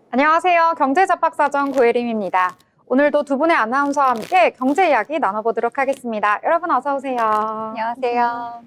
안녕하세요. 경제잡박사전 고혜림입니다. 오늘도 두 분의 아나운서와 함께 경제 이야기 나눠보도록 하겠습니다. 여러분 어서 오세요. 안녕하세요.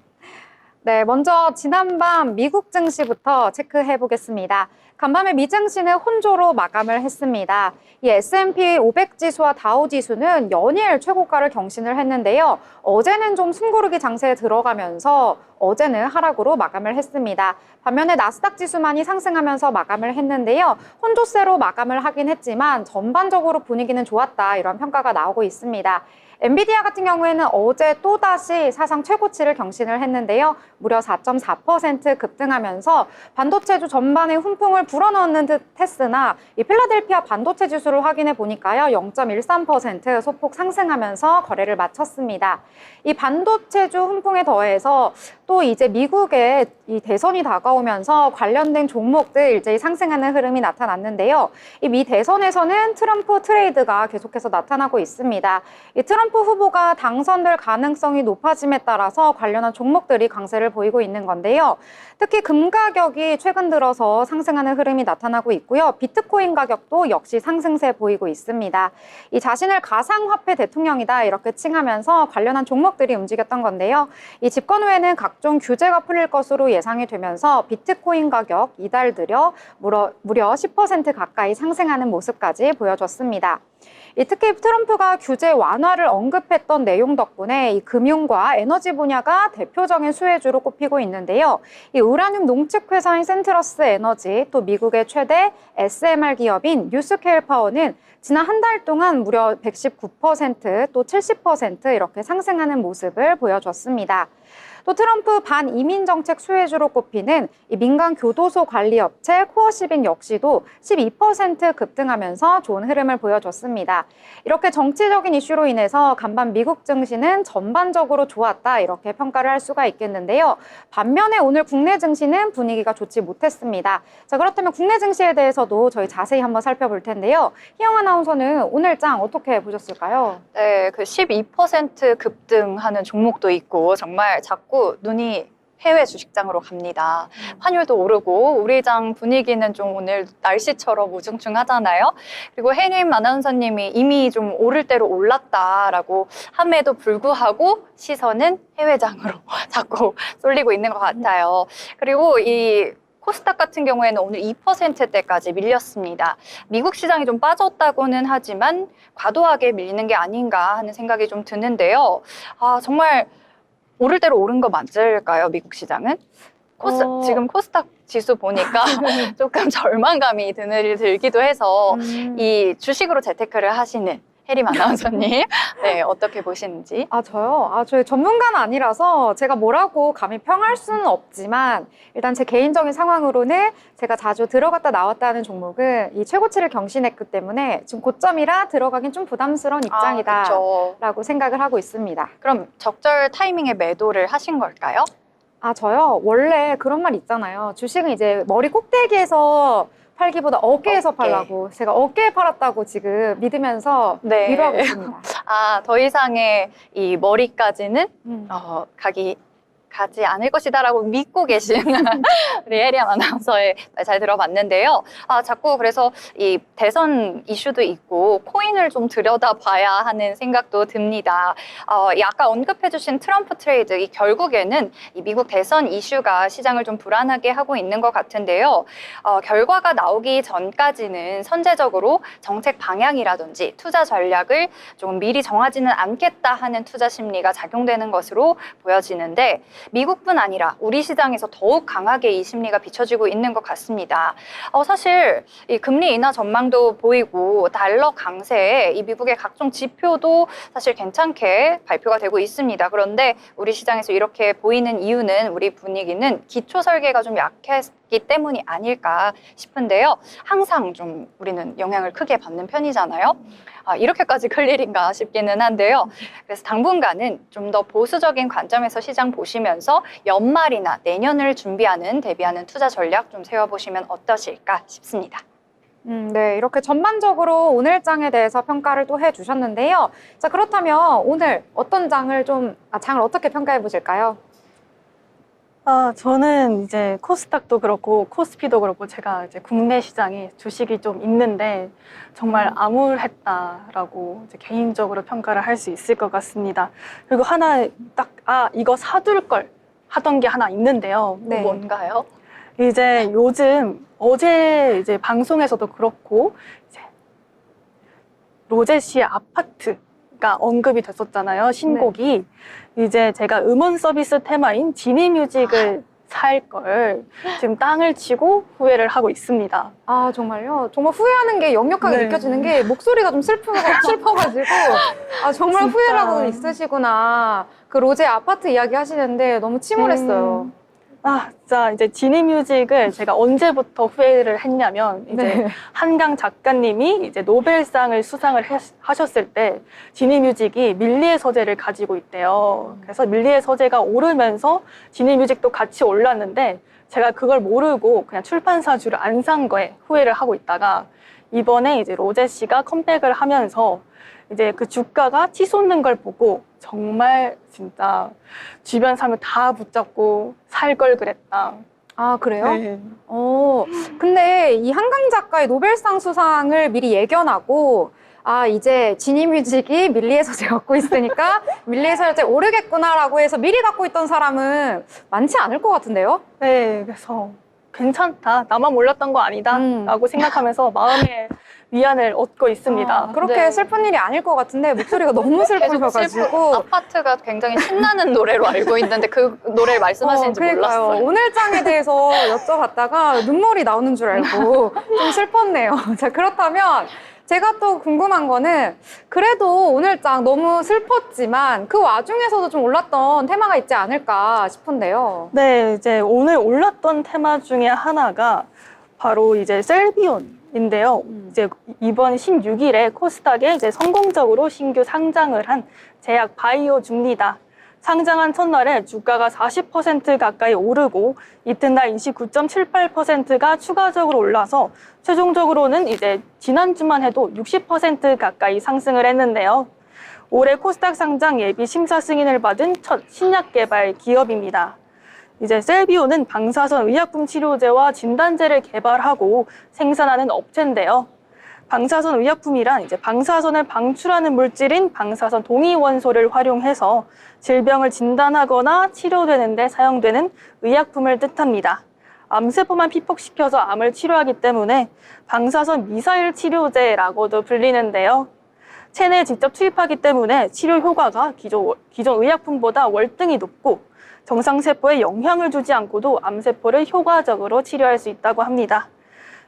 네, 먼저 지난밤 미국 증시부터 체크해 보겠습니다. 간밤에 미 증시는 혼조로 마감을 했습니다. 이 S&P 500 지수와 다우 지수는 연일 최고가를 경신을 했는데요. 어제는 좀 숨고르기 장세에 들어가면서 어제는 하락으로 마감을 했습니다. 반면에 나스닥 지수만이 상승하면서 마감을 했는데요. 혼조세로 마감을 하긴 했지만 전반적으로 분위기는 좋았다, 이런 평가가 나오고 있습니다. 엔비디아 같은 경우에는 어제 또다시 사상 최고치를 경신을 했는데요. 무려 4.4% 급등하면서 반도체주 전반에 훈풍을 불어넣는 듯 했으나 이 필라델피아 반도체 지수를 확인해 보니까요. 0.13% 소폭 상승하면서 거래를 마쳤습니다. 이 반도체주 훈풍에 더해서 또 이제 미국의 이 대선이 다가오면서 관련된 종목들 일제히 상승하는 흐름이 나타났는데요. 이 미 대선에서는 트럼프 트레이드가 계속해서 나타나고 있습니다. 이 트럼프 후보가 당선될 가능성이 높아짐에 따라서 관련한 종목들이 강세를 보이고 있는 건데요. 특히 금 가격이 최근 들어서 상승하는 흐름이 나타나고 있고요. 비트코인 가격도 역시 상승세 보이고 있습니다. 이 자신을 가상화폐 대통령이다 이렇게 칭하면서 관련한 종목들이 움직였던 건데요. 이 집권 후에는 각종 규제가 풀릴 것으로 예상이 되면서 비트코인 가격 이달 들여 무려 10% 가까이 상승하는 모습까지 보여줬습니다. 특히 트럼프가 규제 완화를 언급했던 내용 덕분에 이 금융과 에너지 분야가 대표적인 수혜주로 꼽히고 있는데요. 이 우라늄 농축 회사인 센트러스 에너지, 또 미국의 최대 SMR 기업인 뉴스케일 파워는 지난 한 달 동안 무려 119%, 또 70% 이렇게 상승하는 모습을 보여줬습니다. 또 트럼프 반이민 정책 수혜주로 꼽히는 이 민간 교도소 관리 업체 코어시빙 역시도 12% 급등하면서 좋은 흐름을 보여줬습니다. 이렇게 정치적인 이슈로 인해서 간밤 미국 증시는 전반적으로 좋았다 이렇게 평가를 할 수가 있겠는데요. 반면에 오늘 국내 증시는 분위기가 좋지 못했습니다. 자, 그렇다면 국내 증시에 대해서도 저희 자세히 한번 살펴볼 텐데요. 희영 아나운서는 오늘 장 어떻게 보셨을까요? 네, 그 12% 급등하는 종목도 있고 정말 자꾸 눈이 해외 주식장으로 갑니다. 환율도 오르고 우리 장 분위기는 좀 오늘 날씨처럼 우중충하잖아요. 그리고 혜림 아나운서님이 이미 좀 오를 대로 올랐다라고 함에도 불구하고 시선은 해외장으로 자꾸 쏠리고 있는 것 같아요. 그리고 이 코스닥 같은 경우에는 오늘 2%대까지 밀렸습니다. 미국 시장이 좀 빠졌다고는 하지만 과도하게 밀리는 게 아닌가 하는 생각이 좀 드는데요. 정말 오를 대로 오른 거 맞을까요, 미국 시장은? 지금 코스닥 지수 보니까 조금 절망감이 들기도 해서 이 주식으로 재테크를 하시는 혜림 아나운서님, 네, 어떻게 보시는지? 저요? 저희 전문가는 아니라서 제가 뭐라고 감히 평할 수는 없지만 일단 제 개인적인 상황으로는 제가 자주 들어갔다 나왔다 하는 종목은 이 최고치를 경신했기 때문에 지금 고점이라 들어가긴 좀 부담스러운 입장이다 라고 생각을 하고 있습니다. 그럼 적절 타이밍에 매도를 하신 걸까요? 저요? 원래 그런 말 있잖아요. 주식은 이제 머리 꼭대기에서 팔기보다 어깨에서 팔라고. 제가 어깨에 팔았다고 지금 믿으면서 위로하고 있습니다. 더 이상의 이 머리까지는 가지 않을 것이다라고 믿고 계신 우리 혜림 아나운서의 말 잘 들어봤는데요. 자꾸 그래서 이 대선 이슈도 있고 코인을 좀 들여다봐야 하는 생각도 듭니다. 아까 언급해주신 트럼프 트레이드, 이 결국에는 이 미국 대선 이슈가 시장을 좀 불안하게 하고 있는 것 같은데요. 결과가 나오기 전까지는 선제적으로 정책 방향이라든지 투자 전략을 조금 미리 정하지는 않겠다 하는 투자 심리가 작용되는 것으로 보여지는데 미국뿐 아니라 우리 시장에서 더욱 강하게 이 심리가 비춰지고 있는 것 같습니다. 사실 이 금리 인하 전망도 보이고 달러 강세에 이 미국의 각종 지표도 사실 괜찮게 발표가 되고 있습니다. 그런데 우리 시장에서 이렇게 보이는 이유는 우리 분위기는 기초 설계가 좀 약했기 때문이 아닐까 싶은데요. 항상 좀 우리는 영향을 크게 받는 편이잖아요. 이렇게까지 클 일인가 싶기는 한데요. 그래서 당분간은 좀 더 보수적인 관점에서 시장 보시면서 연말이나 내년을 대비하는 투자 전략 좀 세워보시면 어떠실까 싶습니다. 네, 이렇게 전반적으로 오늘 장에 대해서 평가를 또 해주셨는데요. 자, 그렇다면 오늘 어떤 장을 장을 어떻게 평가해 보실까요? 저는 이제 코스닥도 그렇고 코스피도 그렇고 제가 이제 국내 시장에 주식이 좀 있는데 정말 암울했다라고 이제 개인적으로 평가를 할 수 있을 것 같습니다. 그리고 하나 딱, 이거 사둘 걸 하던 게 하나 있는데요. 네. 뭔가요? 이제 요즘 어제 이제 방송에서도 그렇고 이제 로제 씨의 아파트가 언급이 됐었잖아요. 신곡이. 이제 제가 음원 서비스 테마인 지니뮤직을 살 걸 지금 땅을 치고 후회를 하고 있습니다. 아, 정말요? 정말 후회하는 게 역력하게 네. 느껴지는 게 목소리가 좀 슬퍼가지고 아, 정말 진짜. 후회를 하고 있으시구나. 그 로제 아파트 이야기 하시는데 너무 침울했어요. 진짜 이제 지니뮤직을 제가 언제부터 후회를 했냐면 이제 네. 한강 작가님이 이제 노벨상을 수상을 하셨을 때 지니뮤직이 밀리의 서재를 가지고 있대요. 그래서 밀리의 서재가 오르면서 지니뮤직도 같이 올랐는데 제가 그걸 모르고 그냥 출판사주를 안 산 거에 후회를 하고 있다가 이번에 이제 로제 씨가 컴백을 하면서 이제 그 주가가 치솟는 걸 보고 정말 진짜 주변 사람 다 붙잡고 살 걸 그랬다. 아, 그래요? 네. 근데 이 한강 작가의 노벨상 수상을 미리 예견하고 이제 지니뮤직이 밀리의 서재 갖고 있으니까 밀리의 서재 오르겠구나라고 해서 미리 갖고 있던 사람은 많지 않을 것 같은데요? 네, 그래서 괜찮다. 나만 몰랐던 거 아니다. 라고 생각하면서 마음의 위안을 얻고 있습니다. 그렇게 네. 슬픈 일이 아닐 것 같은데 목소리가 너무 슬프셔가지고 아파트가 굉장히 신나는 노래로 알고 있는데 그 노래를 말씀하시는지 그러니까요. 몰랐어요. 오늘 장에 대해서 여쭤봤다가 눈물이 나오는 줄 알고 좀 슬펐네요. 자, 그렇다면 제가 또 궁금한 거는 그래도 오늘 장 너무 슬펐지만 그 와중에서도 좀 올랐던 테마가 있지 않을까 싶은데요. 네, 이제 오늘 올랐던 테마 중에 하나가 바로 이제 셀비온인데요. 이제 이번 16일에 코스닥에 이제 성공적으로 신규 상장을 한 제약 바이오 줍니다. 상장한 첫날에 주가가 40% 가까이 오르고 이튿날 29.78%가 추가적으로 올라서 최종적으로는 이제 지난주만 해도 60% 가까이 상승을 했는데요. 올해 코스닥 상장 예비 심사 승인을 받은 첫 신약 개발 기업입니다. 이제 셀비오는 방사선 의약품 치료제와 진단제를 개발하고 생산하는 업체인데요. 방사선 의약품이란 이제 방사선을 방출하는 물질인 방사선 동위원소를 활용해서 질병을 진단하거나 치료되는 데 사용되는 의약품을 뜻합니다. 암세포만 피폭시켜서 암을 치료하기 때문에 방사선 미사일 치료제라고도 불리는데요. 체내에 직접 투입하기 때문에 치료 효과가 기존 의약품보다 월등히 높고 정상세포에 영향을 주지 않고도 암세포를 효과적으로 치료할 수 있다고 합니다.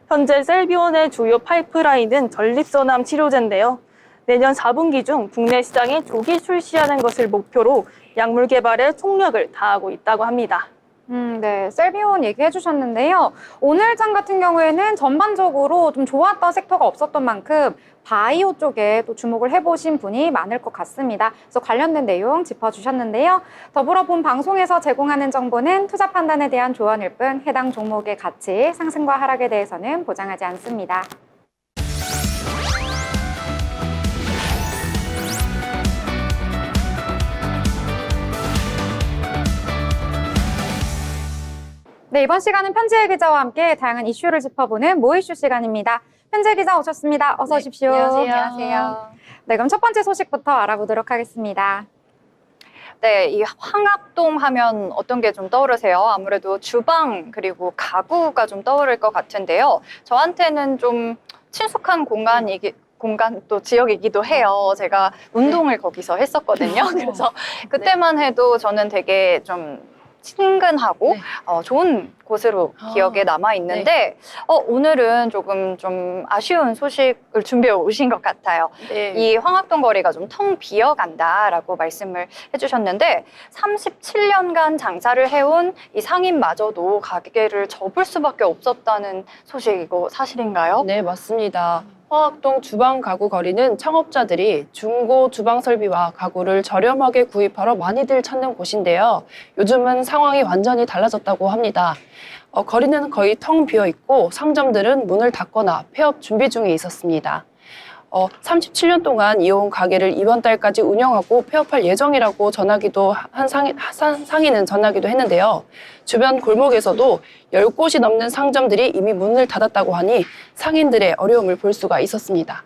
현재 셀비온의 주요 파이프라인은 전립선암 치료제인데요. 내년 4분기 중 국내 시장에 조기 출시하는 것을 목표로 약물 개발에 총력을 다하고 있다고 합니다. 네, 셀비온 얘기해 주셨는데요. 오늘 장 같은 경우에는 전반적으로 좀 좋았던 섹터가 없었던 만큼 바이오 쪽에 또 주목을 해보신 분이 많을 것 같습니다. 그래서 관련된 내용 짚어주셨는데요. 더불어 본 방송에서 제공하는 정보는 투자 판단에 대한 조언일 뿐 해당 종목의 가치, 상승과 하락에 대해서는 보장하지 않습니다. 네, 이번 시간은 편지혜 기자와 함께 다양한 이슈를 짚어보는 모이슈 시간입니다. 편지혜 기자 오셨습니다. 어서 오십시오. 안녕하세요. 네, 그럼 첫 번째 소식부터 알아보도록 하겠습니다. 네, 이 황학동 하면 어떤 게 좀 떠오르세요? 아무래도 주방 그리고 가구가 좀 떠오를 것 같은데요. 저한테는 좀 친숙한 공간 또 지역이기도 해요. 제가 운동을 거기서 했었거든요. 그래서 그때만 해도 저는 되게 좀 친근하고 좋은 곳으로 기억에 남아 있는데 오늘은 조금 좀 아쉬운 소식을 준비해 오신 것 같아요. 이 황학동 거리가 좀 텅 비어간다라고 말씀을 해주셨는데 37년간 장사를 해온 이 상인마저도 가게를 접을 수밖에 없었다는 소식, 이거 사실인가요? 네, 맞습니다. 황학동 주방 가구 거리는 창업자들이 중고 주방 설비와 가구를 저렴하게 구입하러 많이들 찾는 곳인데요. 요즘은 상황이 완전히 달라졌다고 합니다. 거리는 거의 텅 비어 있고 상점들은 문을 닫거나 폐업 준비 중에 있었습니다. 37년 동안 이어온 가게를 이번 달까지 운영하고 폐업할 예정이라고 전하기도 상인은 전하기도 했는데요. 주변 골목에서도 10곳이 넘는 상점들이 이미 문을 닫았다고 하니 상인들의 어려움을 볼 수가 있었습니다.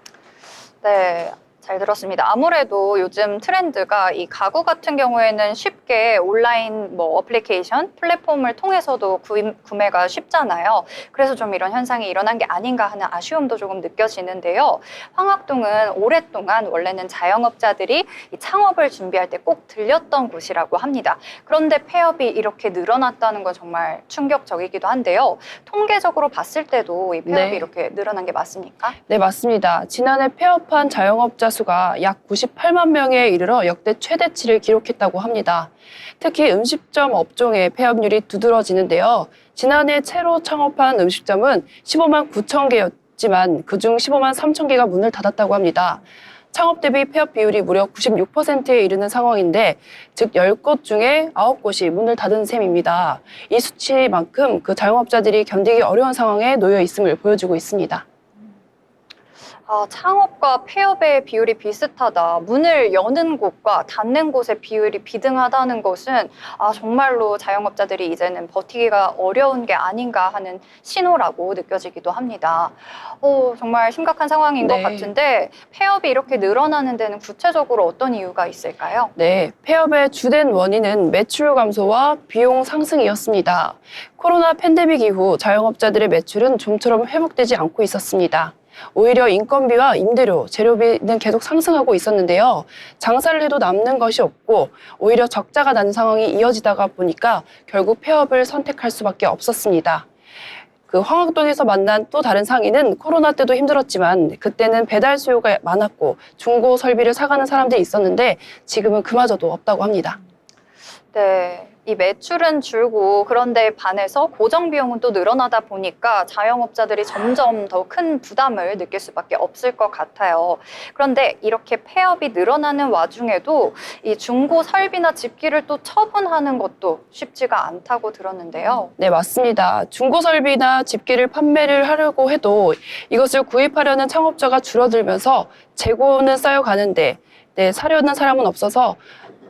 네. 잘 들었습니다. 아무래도 요즘 트렌드가 이 가구 같은 경우에는 쉽게 온라인 어플리케이션, 플랫폼을 통해서도 구매가 쉽잖아요. 그래서 좀 이런 현상이 일어난 게 아닌가 하는 아쉬움도 조금 느껴지는데요. 황학동은 오랫동안 원래는 자영업자들이 이 창업을 준비할 때 꼭 들렸던 곳이라고 합니다. 그런데 폐업이 이렇게 늘어났다는 건 정말 충격적이기도 한데요. 통계적으로 봤을 때도 이 폐업이 네. 이렇게 늘어난 게 맞습니까? 네, 맞습니다. 지난해 폐업한 자영업자 수가 약 98만 명에 이르러 역대 최대치를 기록했다고 합니다. 특히 음식점 업종의 폐업률이 두드러지는데요. 지난해 새로 창업한 음식점은 15만 9천 개였지만 그중 15만 3천 개가 문을 닫았다고 합니다. 창업 대비 폐업 비율이 무려 96%에 이르는 상황인데, 즉 10곳 중에 9곳이 문을 닫은 셈입니다. 이 수치만큼 그 자영업자들이 견디기 어려운 상황에 놓여 있음을 보여주고 있습니다. 창업과 폐업의 비율이 비슷하다. 문을 여는 곳과 닫는 곳의 비율이 비등하다는 것은 정말로 자영업자들이 이제는 버티기가 어려운 게 아닌가 하는 신호라고 느껴지기도 합니다. 정말 심각한 상황인 네. 것 같은데 폐업이 이렇게 늘어나는 데는 구체적으로 어떤 이유가 있을까요? 네, 폐업의 주된 원인은 매출 감소와 비용 상승이었습니다. 코로나 팬데믹 이후 자영업자들의 매출은 좀처럼 회복되지 않고 있었습니다. 오히려 인건비와 임대료, 재료비는 계속 상승하고 있었는데요. 장사를 해도 남는 것이 없고 오히려 적자가 나는 상황이 이어지다가 보니까 결국 폐업을 선택할 수밖에 없었습니다. 그 황학동에서 만난 또 다른 상인은 코로나 때도 힘들었지만 그때는 배달 수요가 많았고 중고 설비를 사가는 사람들이 있었는데 지금은 그마저도 없다고 합니다. 네. 이 매출은 줄고 그런데 반해서 고정 비용은 또 늘어나다 보니까 자영업자들이 점점 더 큰 부담을 느낄 수밖에 없을 것 같아요. 그런데 이렇게 폐업이 늘어나는 와중에도 이 중고 설비나 집기를 또 처분하는 것도 쉽지가 않다고 들었는데요. 네, 맞습니다. 중고 설비나 집기를 판매를 하려고 해도 이것을 구입하려는 창업자가 줄어들면서 재고는 쌓여가는데 사려는 사람은 없어서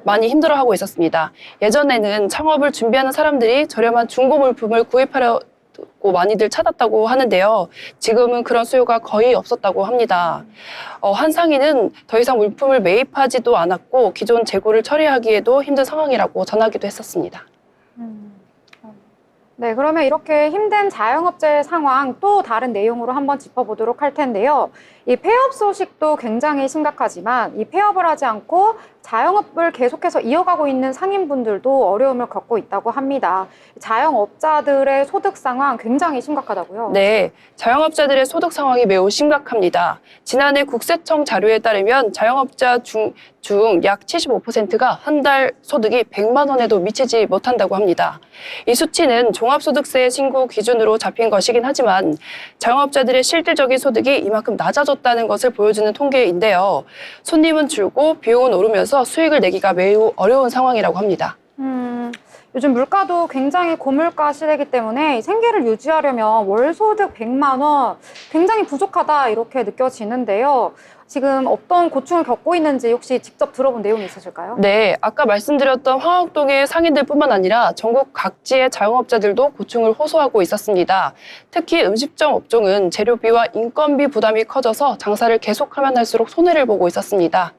많이 힘들어하고 있었습니다. 예전에는 창업을 준비하는 사람들이 저렴한 중고 물품을 구입하려고 많이들 찾았다고 하는데요. 지금은 그런 수요가 거의 없었다고 합니다. 한 상인은 더 이상 물품을 매입하지도 않았고 기존 재고를 처리하기에도 힘든 상황이라고 전하기도 했었습니다. 네, 그러면 이렇게 힘든 자영업자의 상황 또 다른 내용으로 한번 짚어보도록 할 텐데요. 이 폐업 소식도 굉장히 심각하지만 이 폐업을 하지 않고 자영업을 계속해서 이어가고 있는 상인분들도 어려움을 겪고 있다고 합니다. 자영업자들의 소득 상황 굉장히 심각하다고요? 네, 자영업자들의 소득 상황이 매우 심각합니다. 지난해 국세청 자료에 따르면 자영업자 중 약 75%가 한 달 소득이 100만 원에도 미치지 못한다고 합니다. 이 수치는 종합소득세 신고 기준으로 잡힌 것이긴 하지만 자영업자들의 실질적인 소득이 이만큼 낮아졌다는 것을 보여주는 통계인데요. 손님은 줄고 비용은 오르면서 수익을 내기가 매우 어려운 상황이라고 합니다. 요즘 물가도 굉장히 고물가 시대이기 때문에 생계를 유지하려면 월 소득 100만 원 굉장히 부족하다 이렇게 느껴지는데요. 지금 어떤 고충을 겪고 있는지 혹시 직접 들어본 내용이 있으실까요? 네, 아까 말씀드렸던 황학동의 상인들뿐만 아니라 전국 각지의 자영업자들도 고충을 호소하고 있었습니다. 특히 음식점 업종은 재료비와 인건비 부담이 커져서 장사를 계속하면 할수록 손해를 보고 있었습니다.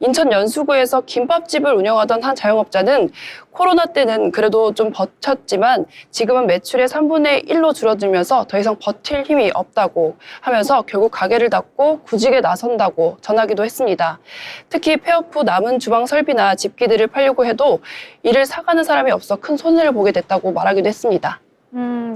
인천 연수구에서 김밥집을 운영하던 한 자영업자는 코로나 때는 그래도 좀 버텼지만 지금은 매출의 3분의 1로 줄어들면서 더 이상 버틸 힘이 없다고 하면서 결국 가게를 닫고 구직에 나선다고 전하기도 했습니다. 특히 폐업 후 남은 주방 설비나 집기들을 팔려고 해도 이를 사가는 사람이 없어 큰 손해를 보게 됐다고 말하기도 했습니다.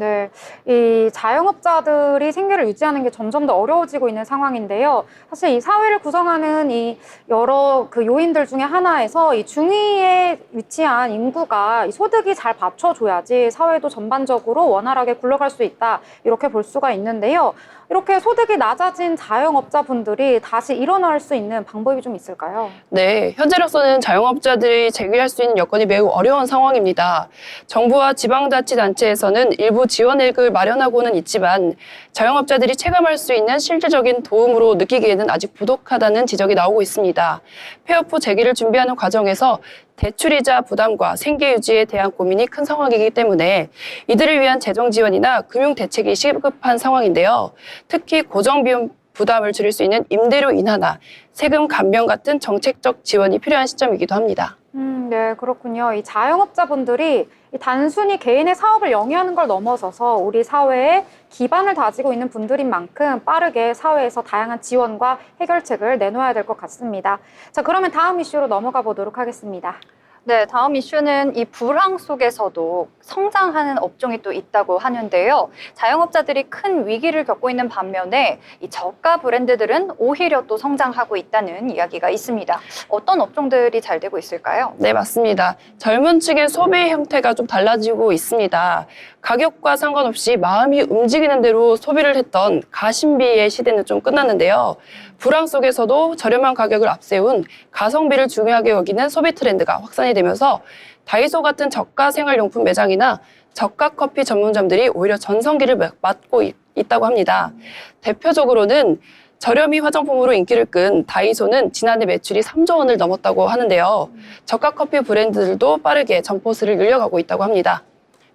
네. 이 자영업자들이 생계를 유지하는 게 점점 더 어려워지고 있는 상황인데요. 사실 이 사회를 구성하는 이 여러 그 요인들 중에 하나에서 이 중위에 위치한 인구가 이 소득이 잘 받쳐줘야지 사회도 전반적으로 원활하게 굴러갈 수 있다. 이렇게 볼 수가 있는데요. 이렇게 소득이 낮아진 자영업자분들이 다시 일어날 수 있는 방법이 좀 있을까요? 네, 현재로서는 자영업자들이 재기할 수 있는 여건이 매우 어려운 상황입니다. 정부와 지방자치단체에서는 일부 지원액을 방법을 마련하고는 있지만 자영업자들이 체감할 수 있는 실질적인 도움으로 느끼기에는 아직 부족하다는 지적이 나오고 있습니다. 폐업 후 재기를 준비하는 과정에서 대출이자 부담과 생계 유지에 대한 고민이 큰 상황이기 때문에 이들을 위한 재정 지원이나 금융 대책이 시급한 상황인데요. 특히 고정비용 부담을 줄일 수 있는 임대료 인하나 세금 감면 같은 정책적 지원이 필요한 시점이기도 합니다. 네, 그렇군요. 이 자영업자분들이 이 단순히 개인의 사업을 영위하는 걸 넘어서서 우리 사회에 기반을 다지고 있는 분들인 만큼 빠르게 사회에서 다양한 지원과 해결책을 내놓아야 될 것 같습니다. 자, 그러면 다음 이슈로 넘어가 보도록 하겠습니다. 네, 다음 이슈는 이 불황 속에서도 성장하는 업종이 또 있다고 하는데요. 자영업자들이 큰 위기를 겪고 있는 반면에 이 저가 브랜드들은 오히려 또 성장하고 있다는 이야기가 있습니다. 어떤 업종들이 잘 되고 있을까요? 네, 맞습니다. 젊은 층의 소비 형태가 좀 달라지고 있습니다. 가격과 상관없이 마음이 움직이는 대로 소비를 했던 가심비의 시대는 좀 끝났는데요. 불황 속에서도 저렴한 가격을 앞세운 가성비를 중요하게 여기는 소비 트렌드가 확산이 되면서 다이소 같은 저가 생활용품 매장이나 저가 커피 전문점들이 오히려 전성기를 맞고 있다고 합니다. 대표적으로는 저렴이 화장품으로 인기를 끈 다이소는 지난해 매출이 3조 원을 넘었다고 하는데요. 저가 커피 브랜드들도 빠르게 점포수를 늘려가고 있다고 합니다.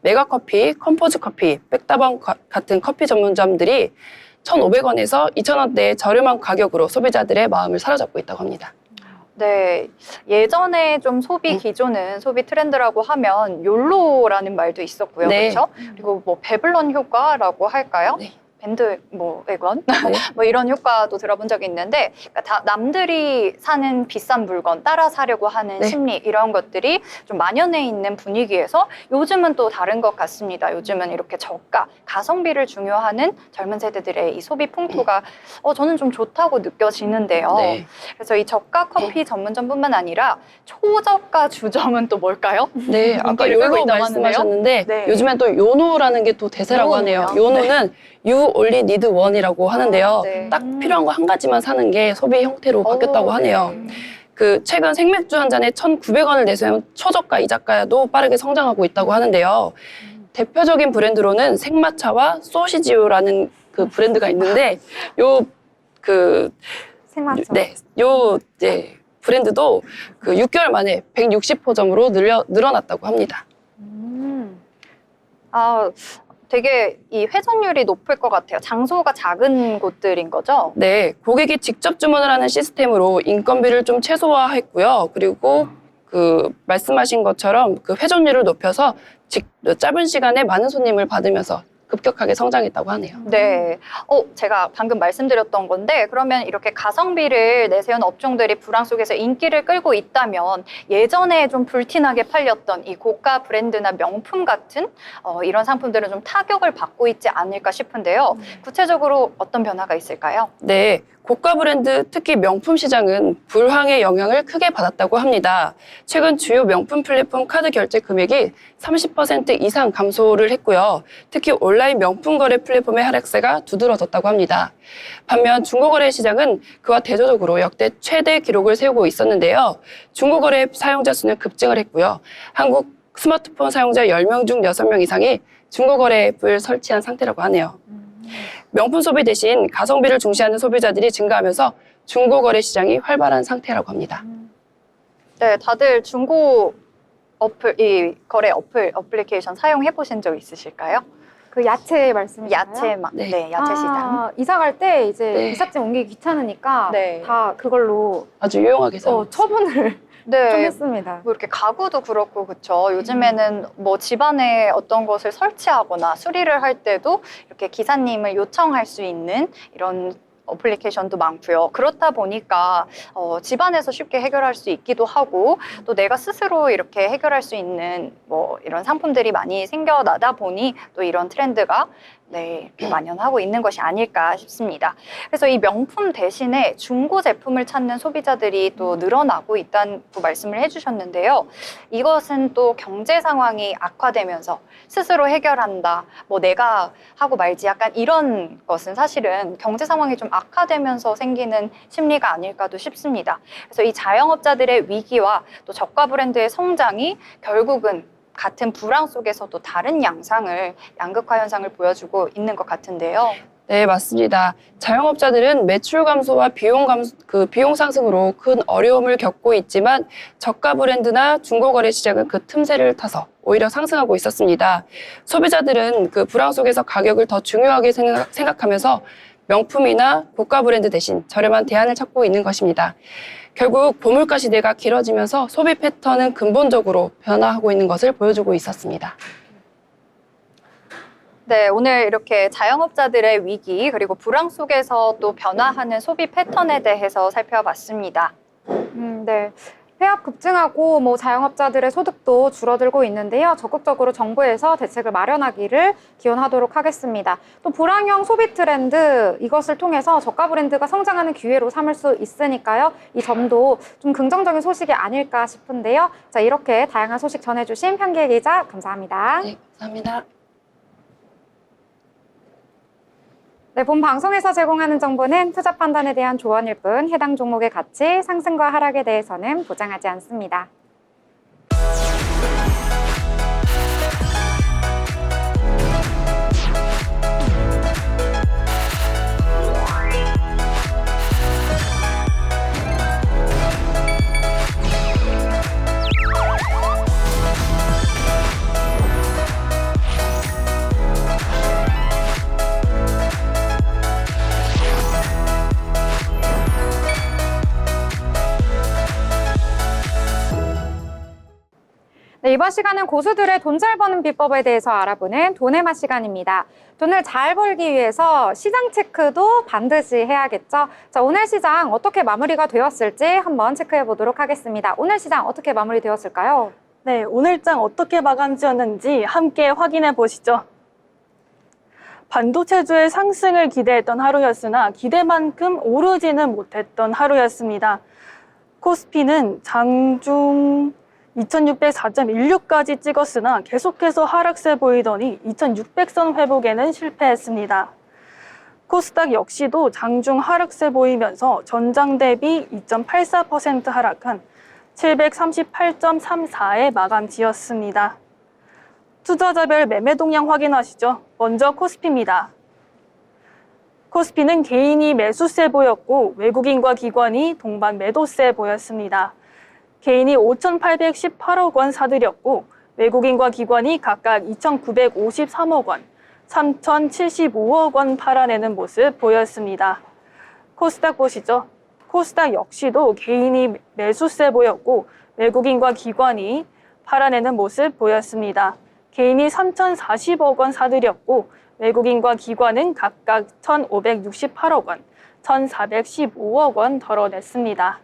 메가커피, 컴포즈커피, 백다방 같은 커피 전문점들이 1,500원에서 2,000원대의 저렴한 가격으로 소비자들의 마음을 사로잡고 있다고 합니다. 네, 예전에 좀 소비 기조는 소비 트렌드라고 하면 욜로라는 말도 있었고요, 네. 그렇죠? 그리고 뭐 배블런 효과라고 할까요? 네. 밴드 액원 네. 뭐 이런 효과도 들어본 적이 있는데 그러니까 다 남들이 사는 비싼 물건 따라 사려고 하는 네. 심리 이런 것들이 좀 만연해 있는 분위기에서 요즘은 또 다른 것 같습니다. 요즘은 이렇게 저가 가성비를 중요하는 젊은 세대들의 이 소비 풍토가 저는 좀 좋다고 느껴지는데요. 네. 그래서 이 저가 커피 전문점뿐만 아니라 초저가 주점은 또 뭘까요? 네, 아까 인기를 끌고 요로 있다고 말씀하셨는데 네. 요즘엔 또 요노라는 게 또 대세라고 요노요? 하네요. 요노는 You Only Need One이라고 하는데요. 네. 딱 필요한 거 한 가지만 사는 게 소비 형태로 바뀌었다고 하네요. 최근 생맥주 한 잔에 1,900원을 내세운 초저가 이자카야도 빠르게 성장하고 있다고 하는데요. 대표적인 브랜드로는 생마차와 소시지오라는 그 브랜드가 있는데 생마차. 브랜드도 6개월 만에 160호점으로 늘어났다고 합니다. 되게 이 회전율이 높을 것 같아요. 장소가 작은 곳들인 거죠? 네, 고객이 직접 주문을 하는 시스템으로 인건비를 좀 최소화했고요. 그리고 말씀하신 것처럼 회전율을 높여서 짧은 시간에 많은 손님을 받으면서 급격하게 성장했다고 하네요. 네. 제가 방금 말씀드렸던 건데 그러면 이렇게 가성비를 내세운 업종들이 불황 속에서 인기를 끌고 있다면 예전에 좀 불티나게 팔렸던 이 고가 브랜드나 명품 같은 이런 상품들은 좀 타격을 받고 있지 않을까 싶은데요. 구체적으로 어떤 변화가 있을까요? 네, 고가 브랜드, 특히 명품 시장은 불황의 영향을 크게 받았다고 합니다. 최근 주요 명품 플랫폼 카드 결제 금액이 30% 이상 감소를 했고요. 특히 온라인 명품 거래 플랫폼의 하락세가 두드러졌다고 합니다. 반면 중고거래 시장은 그와 대조적으로 역대 최대 기록을 세우고 있었는데요. 중고거래 앱 사용자 수는 급증을 했고요. 한국 스마트폰 사용자 10명 중 6명 이상이 중고거래 앱을 설치한 상태라고 하네요. 명품 소비 대신 가성비를 중시하는 소비자들이 증가하면서 중고거래 시장이 활발한 상태라고 합니다. 네, 다들 중고 거래 어플리케이션 사용해 보신 적 있으실까요? 그 야채 말씀이신가요? 네, 야채 시장. 이사 갈 때 이제 네. 이삿짐 옮기기 귀찮으니까 네. 다 그걸로 아주 유용하게 사용. 처분을 좀 네, 했습니다. 뭐 이렇게 가구도 그렇고 그렇죠. 요즘에는 뭐 집안에 어떤 것을 설치하거나 수리를 할 때도 이렇게 기사님을 요청할 수 있는 이런 어플리케이션도 많고요. 그렇다 보니까 집안에서 쉽게 해결할 수 있기도 하고 또 내가 스스로 이렇게 해결할 수 있는 뭐 이런 상품들이 많이 생겨나다 보니 또 이런 트렌드가 이렇게 만연하고 있는 것이 아닐까 싶습니다. 그래서 이 명품 대신에 중고 제품을 찾는 소비자들이 또 늘어나고 있다고 말씀을 해주셨는데요. 이것은 또 경제 상황이 악화되면서 스스로 해결한다, 뭐 내가 하고 말지 약간 이런 것은 사실은 경제 상황이 좀 악화되면서 생기는 심리가 아닐까도 싶습니다. 그래서 이 자영업자들의 위기와 또 저가 브랜드의 성장이 결국은 같은 불황 속에서도 다른 양극화 현상을 보여주고 있는 것 같은데요. 네, 맞습니다. 자영업자들은 매출 감소와 비용 상승으로 큰 어려움을 겪고 있지만 저가 브랜드나 중고거래 시장은 그 틈새를 타서 오히려 상승하고 있었습니다. 소비자들은 그 불황 속에서 가격을 더 중요하게 생각하면서 명품이나 고가 브랜드 대신 저렴한 대안을 찾고 있는 것입니다. 결국 고물가 시대가 길어지면서 소비 패턴은 근본적으로 변화하고 있는 것을 보여주고 있었습니다. 네, 오늘 이렇게 자영업자들의 위기 그리고 불황 속에서 또 변화하는 소비 패턴에 대해서 살펴봤습니다. 네. 폐업 급증하고 자영업자들의 소득도 줄어들고 있는데요. 적극적으로 정부에서 대책을 마련하기를 기원하도록 하겠습니다. 또 불황형 소비 트렌드 이것을 통해서 저가 브랜드가 성장하는 기회로 삼을 수 있으니까요. 이 점도 좀 긍정적인 소식이 아닐까 싶은데요. 자, 이렇게 다양한 소식 전해주신 편기의 기자 감사합니다. 네, 감사합니다. 네, 본 방송에서 제공하는 정보는 투자 판단에 대한 조언일 뿐 해당 종목의 가치, 상승과 하락에 대해서는 보장하지 않습니다. 네, 이번 시간은 고수들의 돈 잘 버는 비법에 대해서 알아보는 돈의 맛 시간입니다. 돈을 잘 벌기 위해서 시장 체크도 반드시 해야겠죠. 자, 오늘 시장 어떻게 마무리가 되었을지 한번 체크해 보도록 하겠습니다. 오늘 시장 어떻게 마무리되었을까요? 네, 오늘장 어떻게 마감 지었는지 함께 확인해 보시죠. 반도체주의 상승을 기대했던 하루였으나 기대만큼 오르지는 못했던 하루였습니다. 코스피는 장중 2604.16까지 찍었으나 계속해서 하락세 보이더니 2600선 회복에는 실패했습니다. 코스닥 역시도 장중 하락세 보이면서 전장 대비 2.84% 하락한 738.34에 마감 지었습니다. 투자자별 매매 동향 확인하시죠. 먼저 코스피입니다. 코스피는 개인이 매수세 보였고 외국인과 기관이 동반 매도세 보였습니다. 개인이 5,818억 원 사들였고 외국인과 기관이 각각 2,953억 원, 3,075억 원 팔아내는 모습 보였습니다. 코스닥 보시죠. 코스닥 역시도 개인이 매수세 보였고 외국인과 기관이 팔아내는 모습 보였습니다. 개인이 3,040억 원 사들였고 외국인과 기관은 각각 1,568억 원, 1,415억 원 덜어냈습니다.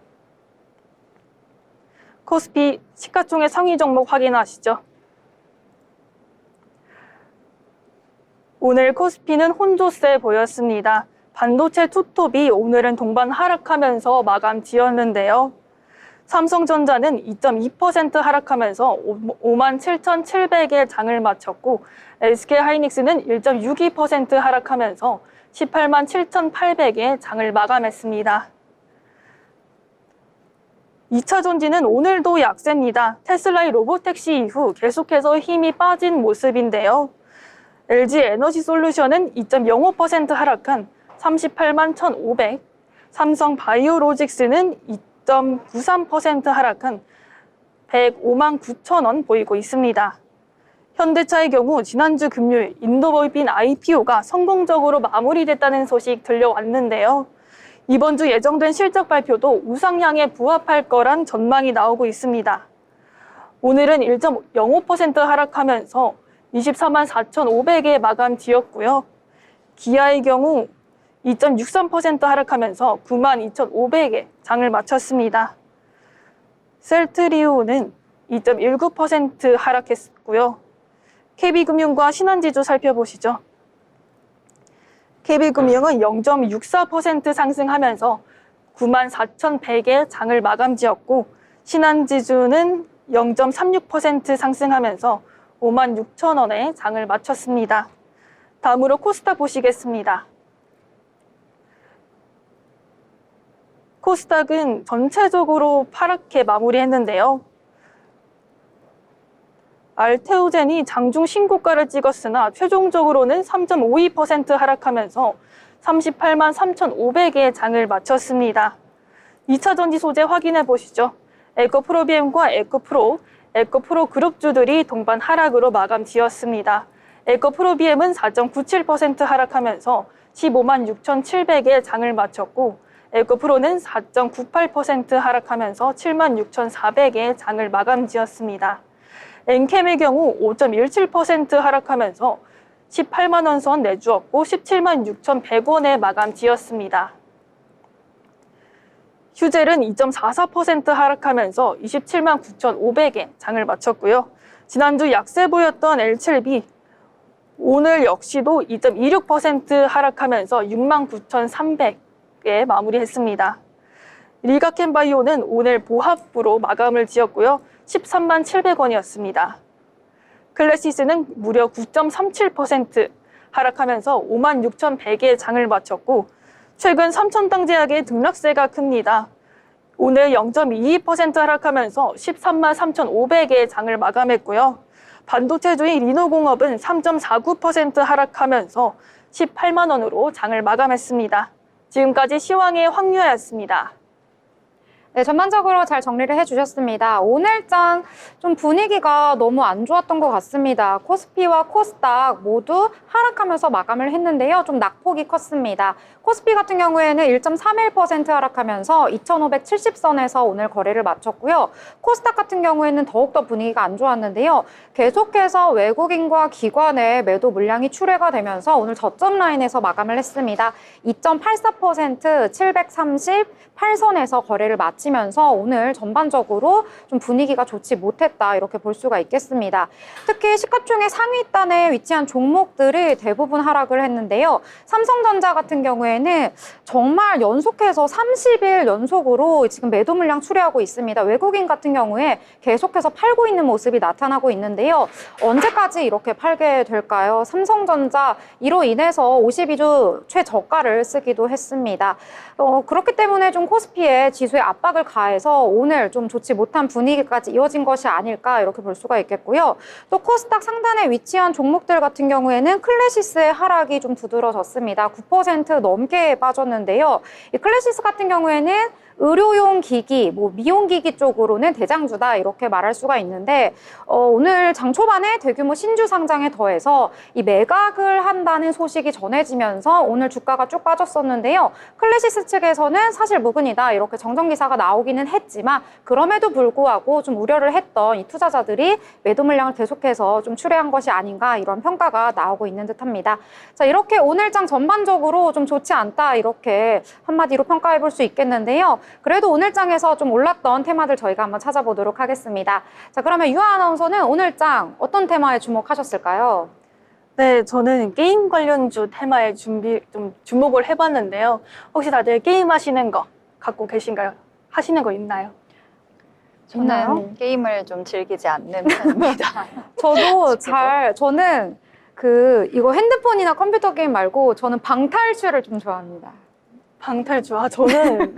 코스피 시가총액 상위 종목 확인하시죠. 오늘 코스피는 혼조세 보였습니다. 반도체 투톱이 오늘은 동반 하락하면서 마감 지었는데요. 삼성전자는 2.2% 하락하면서 57,700에 장을 마쳤고 SK하이닉스는 1.62% 하락하면서 187,800에 장을 마감했습니다. 2차전지는 오늘도 약세입니다. 테슬라의 로보택시 이후 계속해서 힘이 빠진 모습인데요. LG에너지솔루션은 2.05% 하락한 38만 1,500, 삼성바이오로직스는 2.93% 하락한 105만 9천 원 보이고 있습니다. 현대차의 경우 지난주 금요일 인도법인 IPO가 성공적으로 마무리됐다는 소식 들려왔는데요. 이번 주 예정된 실적 발표도 우상향에 부합할 거란 전망이 나오고 있습니다. 오늘은 1.05% 하락하면서 24만 4,500에 마감 지었고요. 기아의 경우 2.63% 하락하면서 9만 2,500에 장을 마쳤습니다. 셀트리온은 2.19% 하락했고요. KB금융과 신한지주 살펴보시죠. KB금융은 0.64% 상승하면서 9만 4,100에 장을 마감 지었고 신한지주는 0.36% 상승하면서 5만 6천 원에 장을 마쳤습니다. 다음으로 코스닥 보시겠습니다. 코스닥은 전체적으로 파랗게 마무리했는데요. 알테오젠이 장중 신고가를 찍었으나 최종적으로는 3.52% 하락하면서 38만 3,500의 장을 마쳤습니다. 2차 전지 소재 확인해 보시죠. 에코프로비엠과 에코프로 그룹주들이 동반 하락으로 마감 지었습니다. 에코프로비엠은 4.97% 하락하면서 15만 6,700의 장을 마쳤고 에코프로는 4.98% 하락하면서 7만 6,400의 장을 마감 지었습니다. 엔캠의 경우 5.17% 하락하면서 18만 원 선 내주었고 17만 6,100원에 마감 지었습니다. 휴젤은 2.44% 하락하면서 27만 9,500에 장을 마쳤고요. 지난주 약세 보였던 L7B 오늘 역시도 2.26% 하락하면서 6만 9,300에 마무리했습니다. 리가켄바이오는 오늘 보합부로 마감을 지었고요. 13만 700원이었습니다. 클래시스는 무려 9.37% 하락하면서 5만 6,100의 장을 마쳤고 최근 삼천당 제약의 등락세가 큽니다. 오늘 0.22% 하락하면서 13만 3,500의 장을 마감했고요. 반도체주인 리노공업은 3.49% 하락하면서 18만 원으로 장을 마감했습니다. 지금까지 시황의 황유아였습니다. 네, 전반적으로 잘 정리를 해주셨습니다. 오늘장 좀 분위기가 너무 안 좋았던 것 같습니다. 코스피와 코스닥 모두 하락하면서 마감을 했는데요. 좀 낙폭이 컸습니다. 코스피 같은 경우에는 1.31% 하락하면서 2,570선에서 오늘 거래를 마쳤고요. 코스닥 같은 경우에는 더욱더 분위기가 안 좋았는데요. 계속해서 외국인과 기관의 매도 물량이 출회가 되면서 오늘 저점 라인에서 마감을 했습니다. 2.84% 738선에서 거래를 마치면서 오늘 전반적으로 좀 분위기가 좋지 못했다 이렇게 볼 수가 있겠습니다. 특히 시가총액 상위단에 위치한 종목들이 대부분 하락을 했는데요. 삼성전자 같은 경우에는 정말 연속해서 30일 연속으로 지금 매도 물량 출회하고 있습니다. 외국인 같은 경우에 계속해서 팔고 있는 모습이 나타나고 있는데요. 언제까지 이렇게 팔게 될까요? 삼성전자 이로 인해서 52주 최저가를 쓰기도 했습니다. 그렇기 때문에 좀 코스피에 지수에 압박을 가해서 오늘 좀 좋지 못한 분위기까지 이어진 것이 아닐까 이렇게 볼 수가 있겠고요. 또 코스닥 상단에 위치한 종목들 같은 경우에는 클래시스의 하락이 좀 두드러졌습니다. 9% 넘게 빠졌는데요. 이 클래시스 같은 경우에는 의료용 기기, 미용기기 쪽으로는 대장주다 이렇게 말할 수가 있는데 오늘 장 초반에 대규모 신주 상장에 더해서 이 매각을 한다는 소식이 전해지면서 오늘 주가가 쭉 빠졌었는데요. 클래시스 측에서는 사실 무근이다 이렇게 정정기사가 나오기는 했지만 그럼에도 불구하고 좀 우려를 했던 이 투자자들이 매도 물량을 계속해서 좀 출회한 것이 아닌가 이런 평가가 나오고 있는 듯합니다. 자, 이렇게 오늘 장 전반적으로 좀 좋지 않다 이렇게 한마디로 평가해 볼 수 있겠는데요. 그래도 오늘 장에서 좀 올랐던 테마들 저희가 한번 찾아보도록 하겠습니다. 자, 그러면 유아 아나운서는 오늘 장 어떤 테마에 주목하셨을까요? 네, 저는 게임 관련주 테마에 주목을 해봤는데요. 혹시 다들 게임 하시는 거 갖고 계신가요? 하시는 거 있나요? 저는 게임을 좀 즐기지 않는 편입니다. 저는 이거 핸드폰이나 컴퓨터 게임 말고 저는 방탈출을 좀 좋아합니다. 방탈출. 저는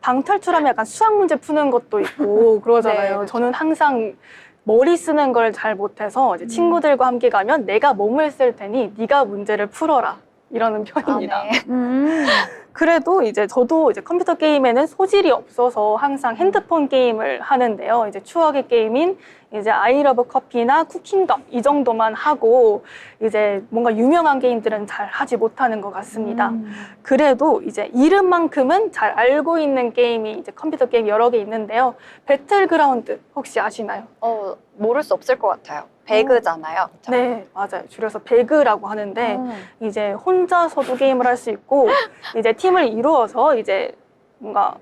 방탈출하면 약간 수학 문제 푸는 것도 있고 그러잖아요. 네, 그렇죠. 저는 항상 머리 쓰는 걸 잘 못해서 이제 친구들과 함께 가면 내가 몸을 쓸 테니 네가 문제를 풀어라 이러는 편입니다. 네. 그래도 이제 저도 이제 컴퓨터 게임에는 소질이 없어서 항상 핸드폰 게임을 하는데요. 이제 추억의 게임인 이제 아이러브 커피나 쿠킹덤 이 정도만 하고 이제 뭔가 유명한 게임들은 잘 하지 못하는 것 같습니다. 그래도 이제 이름만큼은 잘 알고 있는 게임이 이제 컴퓨터 게임 여러 개 있는데요. 배틀그라운드 혹시 아시나요? 모를 수 없을 것 같아요. 배그잖아요. 그쵸? 네, 맞아요. 줄여서 배그라고 하는데 이제 혼자서도 게임을 할 수 있고 이제 팀을 이루어서 이제 뭔가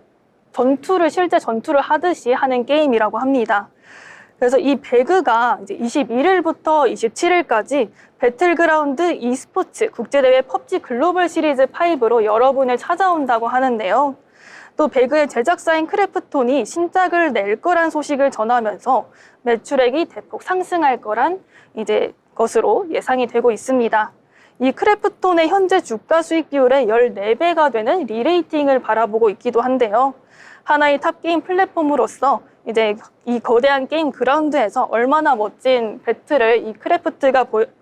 실제 전투를 하듯이 하는 게임이라고 합니다. 그래서 이 배그가 이제 21일부터 27일까지 배틀그라운드 e스포츠 국제대회 펍지 글로벌 시리즈 5로 여러분을 찾아온다고 하는데요. 또 배그의 제작사인 크래프톤이 신작을 낼 거란 소식을 전하면서 매출액이 대폭 상승할 거란 이제 것으로 예상이 되고 있습니다. 이 크래프톤의 현재 주가 수익 비율의 14배가 되는 리레이팅을 바라보고 있기도 한데요. 하나의 탑게임 플랫폼으로서 이제 이 거대한 게임 그라운드에서 얼마나 멋진 배틀을 이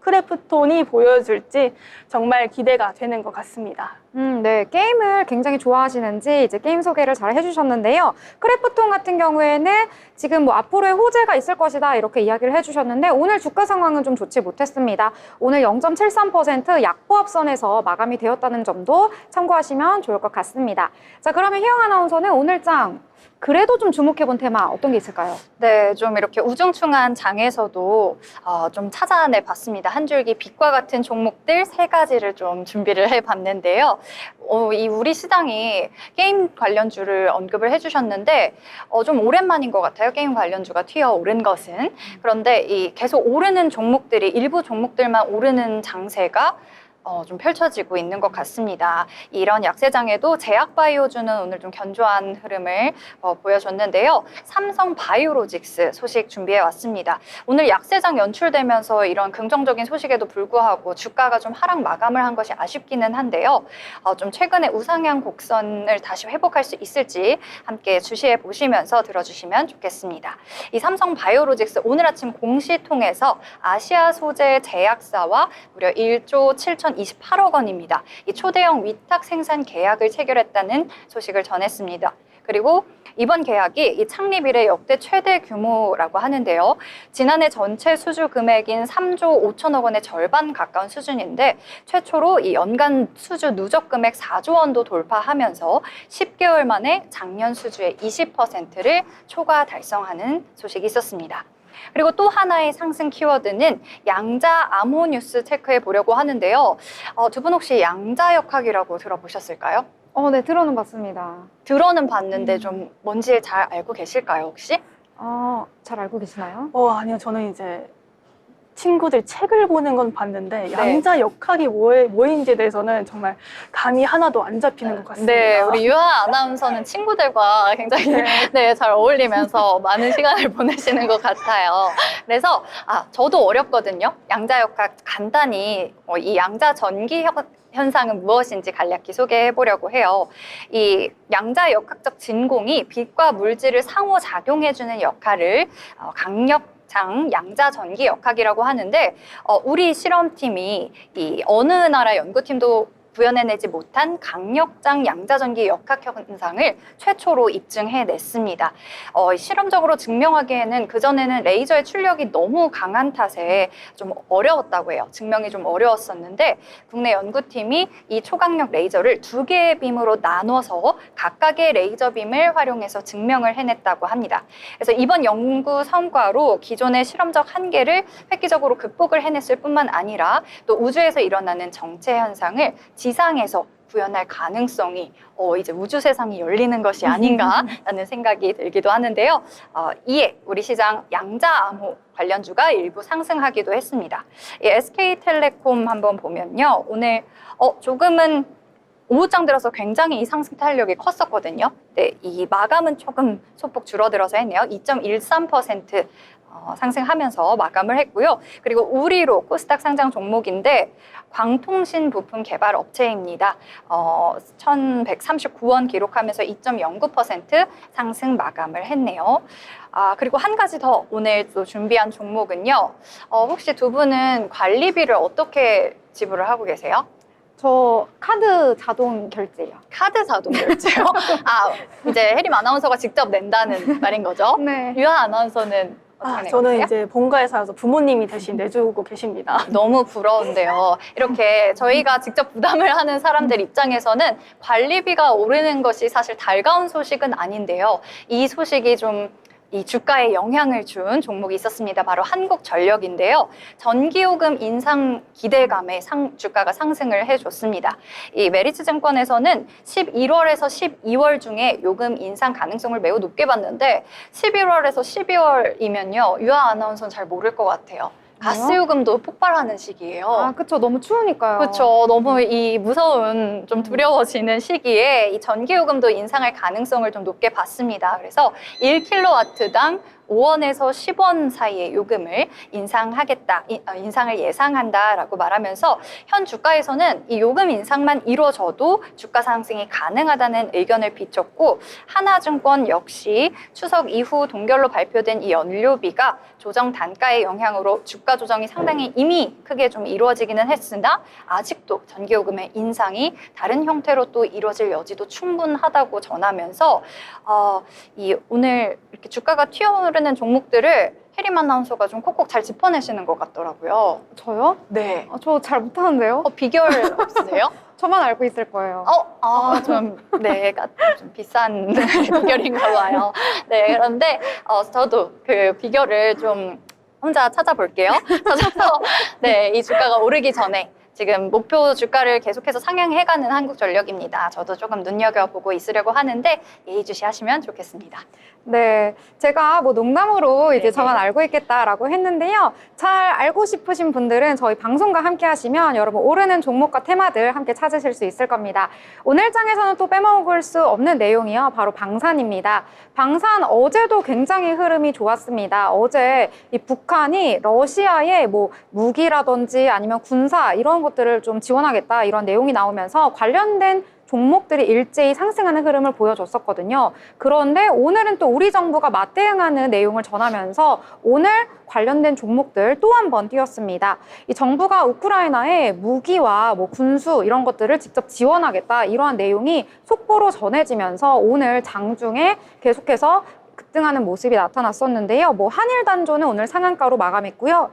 크래프톤이 보여줄지 정말 기대가 되는 것 같습니다. 네. 게임을 굉장히 좋아하시는지 이제 게임 소개를 잘 해주셨는데요. 크래프톤 같은 경우에는 지금 뭐 앞으로의 호재가 있을 것이다 이렇게 이야기를 해주셨는데 오늘 주가 상황은 좀 좋지 못했습니다. 오늘 0.73% 약보합선에서 마감이 되었다는 점도 참고하시면 좋을 것 같습니다. 자, 그러면 희영 아나운서는 오늘 장 그래도 좀 주목해본 테마 어떤 게 있을까요? 네, 좀 이렇게 우중충한 장에서도 좀 찾아내 봤습니다. 한 줄기 빛과 같은 종목들 3가지를 좀 준비를 해봤는데요. 이 우리 시장이 게임 관련주를 언급을 해주셨는데 좀 오랜만인 것 같아요. 게임 관련주가 튀어오른 것은. 그런데 이 계속 오르는 종목들이 일부 종목들만 오르는 장세가 좀 펼쳐지고 있는 것 같습니다. 이런 약세장에도 제약바이오주는 오늘 좀 견조한 흐름을 보여줬는데요. 삼성바이오로직스 소식 준비해 왔습니다. 오늘 약세장 연출되면서 이런 긍정적인 소식에도 불구하고 주가가 좀 하락 마감을 한 것이 아쉽기는 한데요. 좀 최근에 우상향 곡선을 다시 회복할 수 있을지 함께 주시해 보시면서 들어주시면 좋겠습니다. 이 삼성바이오로직스 오늘 아침 공시 통해서 아시아 소재 제약사와 무려 1조 7,028억 원입니다. 이 초대형 위탁 생산 계약을 체결했다는 소식을 전했습니다. 그리고 이번 계약이 이 창립 이래 역대 최대 규모라고 하는데요. 지난해 전체 수주 금액인 3조 5천억 원의 절반 가까운 수준인데 최초로 이 연간 수주 누적 금액 4조 원도 돌파하면서 10개월 만에 작년 수주의 20%를 초과 달성하는 소식이 있었습니다. 그리고 또 하나의 상승 키워드는 양자 아모뉴스 체크해 보려고 하는데요. 두 분 혹시 양자역학이라고 들어보셨을까요? 네, 들어는 봤습니다. 들어는 봤는데 좀 뭔지 잘 알고 계실까요, 혹시? 잘 알고 계시나요? 아니요. 저는 이제 친구들 책을 보는 건 봤는데 네. 양자 역학이 뭐인지에 대해서는 정말 감이 하나도 안 잡히는 것 같습니다. 네, 우리 유하 아나운서는 친구들과 굉장히 네, 잘 어울리면서 많은 시간을 보내시는 것 같아요. 그래서 저도 어렵거든요. 양자역학 간단히 이 양자 전기 현상은 무엇인지 간략히 소개해 보려고 해요. 이 양자역학적 진공이 빛과 물질을 상호작용해주는 역할을 강력장 양자전기 역학이라고 하는데 우리 실험팀이 이 어느 나라 연구팀도 구현해내지 못한 강력장 양자전기 역학 현상을 최초로 입증해냈습니다. 실험적으로 증명하기에는 그전에는 레이저의 출력이 너무 강한 탓에 좀 어려웠다고 해요. 증명이 좀 어려웠었는데 국내 연구팀이 이 초강력 레이저를 2개의 빔으로 나눠서 각각의 레이저 빔을 활용해서 증명을 해냈다고 합니다. 그래서 이번 연구 성과로 기존의 실험적 한계를 획기적으로 극복을 해냈을 뿐만 아니라 또 우주에서 일어나는 정체 현상을 지상에서 구현할 가능성이 이제 우주 세상이 열리는 것이 아닌가라는 생각이 들기도 하는데요. 이에 우리 시장 양자암호 관련주가 일부 상승하기도 했습니다. 이 SK텔레콤 한번 보면요. 오늘 조금은 오후장 들어서 굉장히 이 상승 탄력이 컸었거든요. 네, 이 마감은 조금 소폭 줄어들어서 했네요. 2.13% 상승하면서 마감을 했고요. 그리고 우리로 코스닥 상장 종목인데 광통신 부품 개발 업체입니다. 1,139원 기록하면서 2.09% 상승 마감을 했네요. 그리고 한 가지 더 오늘 또 준비한 종목은요. 혹시 두 분은 관리비를 어떻게 지불을 하고 계세요? 저 카드 자동 결제요. 카드 자동 결제요? 이제 혜림 아나운서가 직접 낸다는 말인 거죠? 네. 유하 아나운서는 어떻게 내고 저는 계세요? 이제 본가에 살아서 부모님이 대신 내주고 계십니다. 너무 부러운데요. 이렇게 저희가 직접 부담을 하는 사람들 입장에서는 관리비가 오르는 것이 사실 달가운 소식은 아닌데요. 이 소식이 좀 이 주가에 영향을 준 종목이 있었습니다. 바로 한국전력인데요. 전기요금 인상 기대감에 주가가 상승을 해줬습니다. 이 메리츠증권에서는 11월에서 12월 중에 요금 인상 가능성을 매우 높게 봤는데 11월에서 12월이면요. 유하 아나운서는 잘 모를 것 같아요. 가스요금도 폭발하는 시기예요. 그쵸. 너무 추우니까요. 그렇죠. 너무 이 무서운 좀 두려워지는 시기에 이 전기요금도 인상할 가능성을 좀 높게 봤습니다. 그래서 1kW당 5원에서 10원 사이의 요금을 인상을 예상한다라고 말하면서 현 주가에서는 이 요금 인상만 이루어져도 주가 상승이 가능하다는 의견을 비췄고 하나증권 역시 추석 이후 동결로 발표된 이 연료비가 조정 단가의 영향으로 주가 조정이 상당히 이미 크게 좀 이루어지기는 했으나 아직도 전기요금의 인상이 다른 형태로 또 이루어질 여지도 충분하다고 전하면서 오늘 이렇게 주가가 튀어오르는 종목들을 혜림 아나운서가 좀 콕콕 잘 짚어내시는 것 같더라고요. 저요? 네. 저 잘 못하는데요? 비결 없으세요? 저만 알고 있을 거예요. 좀 비싼 비결인가 봐요. 네, 그런데 저도 그 비결을 좀 혼자 찾아볼게요. 찾아서 이 주가가 오르기 전에 지금 목표 주가를 계속해서 상향해가는 한국전력입니다. 저도 조금 눈여겨보고 있으려고 하는데 예의주시하시면 좋겠습니다. 네, 제가 뭐 농담으로 이제 네네. 저만 알고 있겠다라고 했는데요. 잘 알고 싶으신 분들은 저희 방송과 함께 하시면 여러분 오르는 종목과 테마들 함께 찾으실 수 있을 겁니다. 오늘 장에서는 또 빼먹을 수 없는 내용이요. 바로 방산입니다. 방산 어제도 굉장히 흐름이 좋았습니다. 어제 이 북한이 러시아의 뭐 무기라든지 아니면 군사 이런 것들을 좀 지원하겠다 이런 내용이 나오면서 관련된 종목들이 일제히 상승하는 흐름을 보여줬었거든요. 그런데 오늘은 또 우리 정부가 맞대응하는 내용을 전하면서 오늘 관련된 종목들 또 한 번 뛰었습니다. 이 정부가 우크라이나에 무기와 뭐 군수 이런 것들을 직접 지원하겠다 이러한 내용이 속보로 전해지면서 오늘 장중에 계속해서 급등하는 모습이 나타났었는데요. 뭐 한일단조는 오늘 상한가로 마감했고요.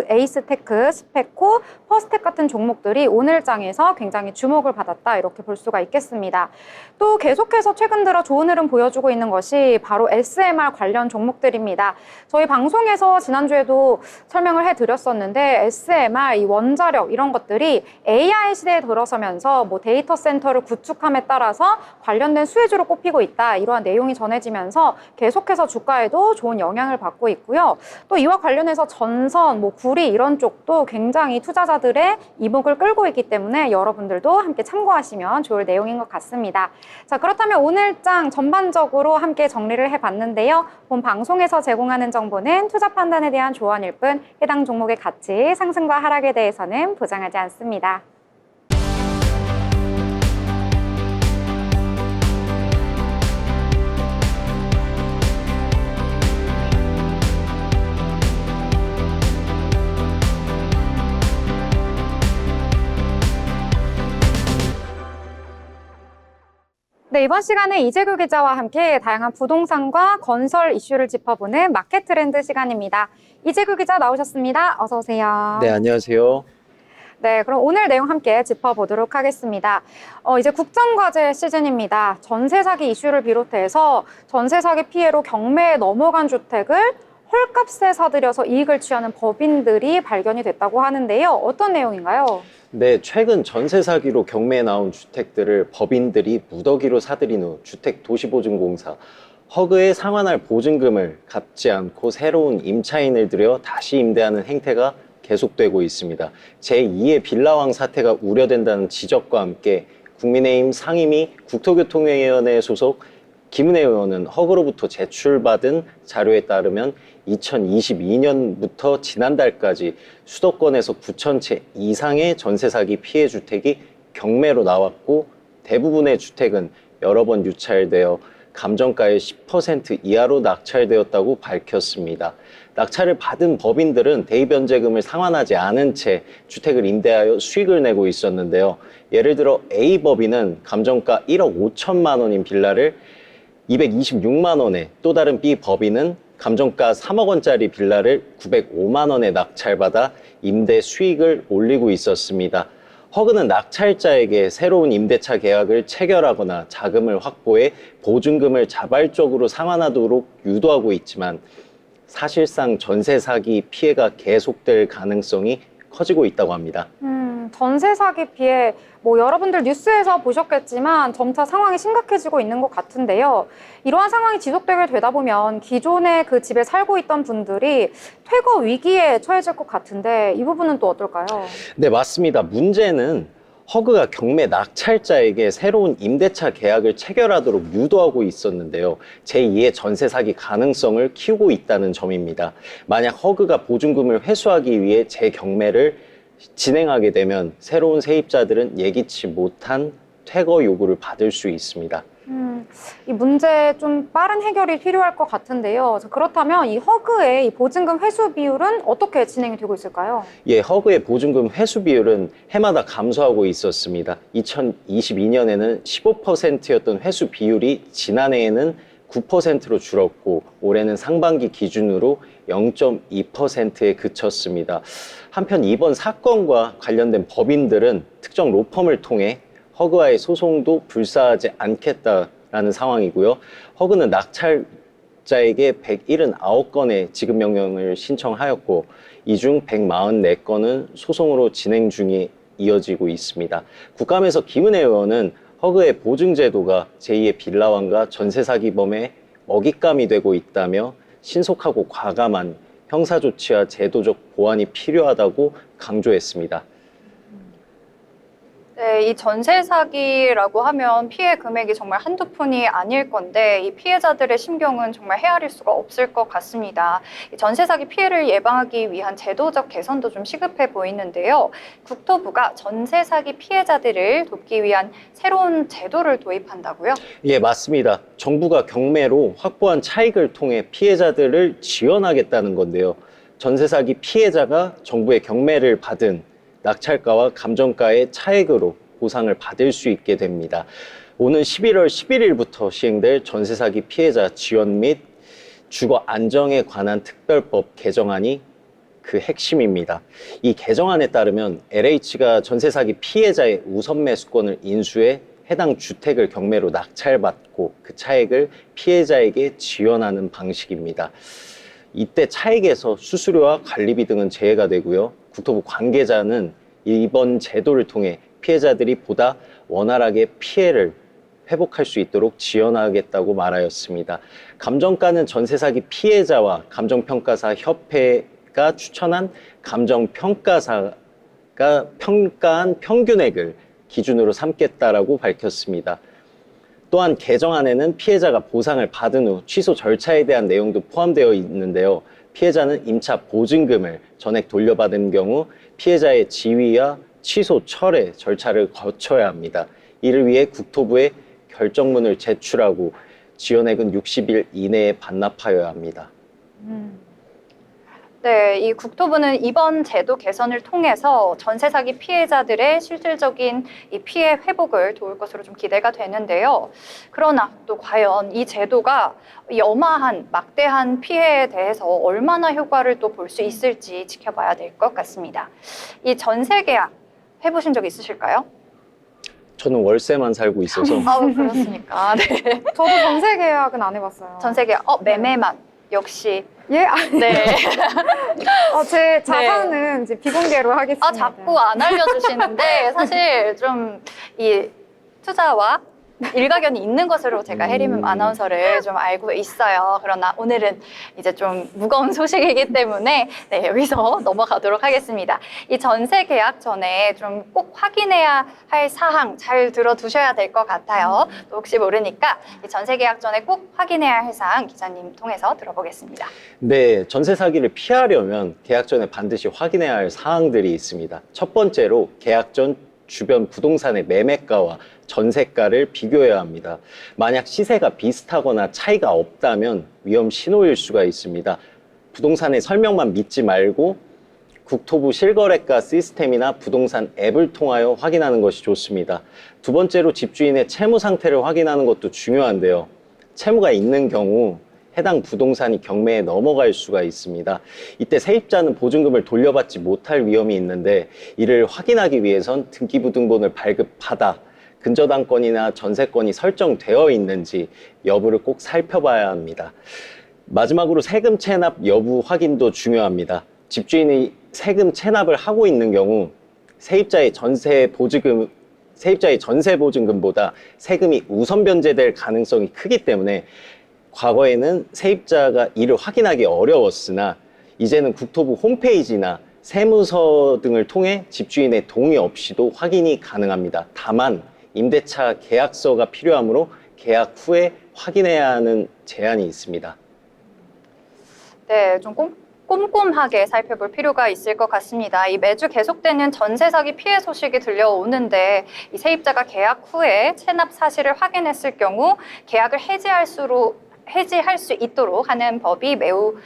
에이스테크, 스페코, 퍼스텍 같은 종목들이 오늘 장에서 굉장히 주목을 받았다 이렇게 볼 수가 있겠습니다. 또 계속해서 최근 들어 좋은 흐름 보여주고 있는 것이 바로 SMR 관련 종목들입니다. 저희 방송에서 지난주에도 설명을 해드렸었는데 SMR, 이 원자력 이런 것들이 AI 시대에 들어서면서 뭐 데이터 센터를 구축함에 따라서 관련된 수혜주로 꼽히고 있다 이러한 내용이 전해지면서 계속해서 주가에도 좋은 영향을 받고 있고요. 또 이와 관련해서 전선, 뭐 구리 이런 쪽도 굉장히 투자자들의 이목을 끌고 있기 때문에 여러분들도 함께 참고하시면 좋을 내용인 것 같습니다. 자, 그렇다면 오늘 장 전반적으로 함께 정리를 해봤는데요. 본 방송에서 제공하는 정보는 투자 판단에 대한 조언일 뿐 해당 종목의 가치, 상승과 하락에 대해서는 보장하지 않습니다. 네, 이번 시간에 이재규 기자와 함께 다양한 부동산과 건설 이슈를 짚어보는 마켓 트렌드 시간입니다. 이재규 기자 나오셨습니다. 어서 오세요. 네, 안녕하세요. 네, 그럼 오늘 내용 함께 짚어보도록 하겠습니다. 이제 국정과제 시즌입니다. 전세 사기 이슈를 비롯해서 전세 사기 피해로 경매에 넘어간 주택을 헐값에 사들여서 이익을 취하는 법인들이 발견이 됐다고 하는데요. 어떤 내용인가요? 네, 최근 전세 사기로 경매에 나온 주택들을 법인들이 무더기로 사들인 후 주택도시보증공사 허그에 상환할 보증금을 갚지 않고 새로운 임차인을 들여 다시 임대하는 행태가 계속되고 있습니다. 제2의 빌라왕 사태가 우려된다는 지적과 함께 국민의힘 상임위 국토교통위원회 소속 김은혜 의원은 허그로부터 제출받은 자료에 따르면 2022년부터 지난달까지 수도권에서 9천 채 이상의 전세 사기 피해 주택이 경매로 나왔고 대부분의 주택은 여러 번 유찰되어 감정가의 10% 이하로 낙찰되었다고 밝혔습니다. 낙찰을 받은 법인들은 대입변제금을 상환하지 않은 채 주택을 임대하여 수익을 내고 있었는데요. 예를 들어 A법인은 감정가 1억 5천만 원인 빌라를 226만 원에, 또 다른 B법인은 감정가 3억 원짜리 빌라를 905만 원에 낙찰받아 임대 수익을 올리고 있었습니다. 허그는 낙찰자에게 새로운 임대차 계약을 체결하거나 자금을 확보해 보증금을 자발적으로 상환하도록 유도하고 있지만 사실상 전세 사기 피해가 계속될 가능성이 커지고 있다고 합니다. 전세 사기 피해, 뭐 여러분들 뉴스에서 보셨겠지만 점차 상황이 심각해지고 있는 것 같은데요. 이러한 상황이 지속되게 되다 보면 기존에 그 집에 살고 있던 분들이 퇴거 위기에 처해질 것 같은데 이 부분은 또 어떨까요? 네, 맞습니다. 문제는 허그가 경매 낙찰자에게 새로운 임대차 계약을 체결하도록 유도하고 있었는데요. 제2의 전세 사기 가능성을 키우고 있다는 점입니다. 만약 허그가 보증금을 회수하기 위해 재경매를 진행하게 되면 새로운 세입자들은 예기치 못한 퇴거 요구를 받을 수 있습니다. 이 문제 좀 빠른 해결이 필요할 것 같은데요. 자, 그렇다면 이 허그의 이 보증금 회수 비율은 어떻게 진행이 되고 있을까요? 예, 허그의 보증금 회수 비율은 해마다 감소하고 있었습니다. 2022년에는 15%였던 회수 비율이 지난해에는 9%로 줄었고 올해는 상반기 기준으로 0.2%에 그쳤습니다. 한편 이번 사건과 관련된 법인들은 특정 로펌을 통해 허그와의 소송도 불사하지 않겠다라는 상황이고요. 허그는 낙찰자에게 179건의 지급 명령을 신청하였고 이 중 144건은 소송으로 진행 중에 이어지고 있습니다. 국감에서 김은혜 의원은 허그의 보증제도가 제2의 빌라왕과 전세사기범의 먹잇감이 되고 있다며 신속하고 과감한 형사조치와 제도적 보완이 필요하다고 강조했습니다. 네, 이 전세 사기라고 하면 피해 금액이 정말 한두 푼이 아닐 건데 이 피해자들의 심경은 정말 헤아릴 수가 없을 것 같습니다. 이 전세 사기 피해를 예방하기 위한 제도적 개선도 좀 시급해 보이는데요. 국토부가 전세 사기 피해자들을 돕기 위한 새로운 제도를 도입한다고요? 예, 맞습니다. 정부가 경매로 확보한 차익을 통해 피해자들을 지원하겠다는 건데요. 전세 사기 피해자가 정부의 경매를 받은 낙찰가와 감정가의 차액으로 보상을 받을 수 있게 됩니다. 오는 11월 11일부터 시행될 전세 사기 피해자 지원 및 주거 안정에 관한 특별법 개정안이 그 핵심입니다. 이 개정안에 따르면 LH가 전세 사기 피해자의 우선 매수권을 인수해 해당 주택을 경매로 낙찰받고 그 차액을 피해자에게 지원하는 방식입니다. 이때 차액에서 수수료와 관리비 등은 제외가 되고요. 국토부 관계자는 이번 제도를 통해 피해자들이 보다 원활하게 피해를 회복할 수 있도록 지원하겠다고 말하였습니다. 감정가는 전세 사기 피해자와 감정평가사 협회가 추천한 감정평가사가 평가한 평균액을 기준으로 삼겠다라고 밝혔습니다. 또한 개정안에는 피해자가 보상을 받은 후 취소 절차에 대한 내용도 포함되어 있는데요. 피해자는 임차 보증금을 전액 돌려받은 경우 피해자의 지위와 취소 철회 절차를 거쳐야 합니다. 이를 위해 국토부에 결정문을 제출하고 지원액은 60일 이내에 반납하여야 합니다. 네, 이 국토부는 이번 제도 개선을 통해서 전세 사기 피해자들의 실질적인 이 피해 회복을 도울 것으로 좀 기대가 되는데요. 그러나 또 과연 이 제도가 이 어마한 막대한 피해에 대해서 얼마나 효과를 또 볼 수 있을지 지켜봐야 될 것 같습니다. 이 전세 계약 해보신 적 있으실까요? 저는 월세만 살고 있어서 그렇습니까? 네. 저도 전세 계약은 안 해봤어요. 전세 계약, 매매만 역시. 예? 네. 제 자산은 이제 비공개로 하겠습니다. 자꾸 안 알려주시는데 사실 좀 이 투자와 일가견이 있는 것으로 제가 해림 아나운서를 좀 알고 있어요. 그러나 오늘은 이제 좀 무거운 소식이기 때문에 네, 여기서 넘어가도록 하겠습니다. 이 전세 계약 전에 좀 꼭 확인해야 할 사항 잘 들어두셔야 될 것 같아요. 또 혹시 모르니까 이 전세 계약 전에 꼭 확인해야 할 사항 기자님 통해서 들어보겠습니다. 네, 전세 사기를 피하려면 계약 전에 반드시 확인해야 할 사항들이 있습니다. 첫 번째로 계약 전 주변 부동산의 매매가와 전세가를 비교해야 합니다. 만약 시세가 비슷하거나 차이가 없다면 위험 신호일 수가 있습니다. 부동산의 설명만 믿지 말고 국토부 실거래가 시스템이나 부동산 앱을 통하여 확인하는 것이 좋습니다. 두 번째로 집주인의 채무 상태를 확인하는 것도 중요한데요. 채무가 있는 경우 해당 부동산이 경매에 넘어갈 수가 있습니다. 이때 세입자는 보증금을 돌려받지 못할 위험이 있는데 이를 확인하기 위해선 등기부등본을 발급받아 근저당권이나 전세권이 설정되어 있는지 여부를 꼭 살펴봐야 합니다. 마지막으로 세금 체납 여부 확인도 중요합니다. 집주인이 세금 체납을 하고 있는 경우 세입자의 전세 보증금보다 세금이 우선 변제될 가능성이 크기 때문에 과거에는 세입자가 이를 확인하기 어려웠으나 이제는 국토부 홈페이지나 세무서 등을 통해 집주인의 동의 없이도 확인이 가능합니다. 다만 임대차 계약서가 필요하므로 계약 후에 확인해야 하는 제한이 있습니다. 네, 좀 꼼꼼하게 살펴볼 필요가 있을 것 같습니다. 이 매주 계속되는 전세 사기 피해 소식이 들려오는데 이 세입자가 계약 후에 체납 사실을 확인했을 경우 계약을 해지할 수 있도록 하는 법이 매우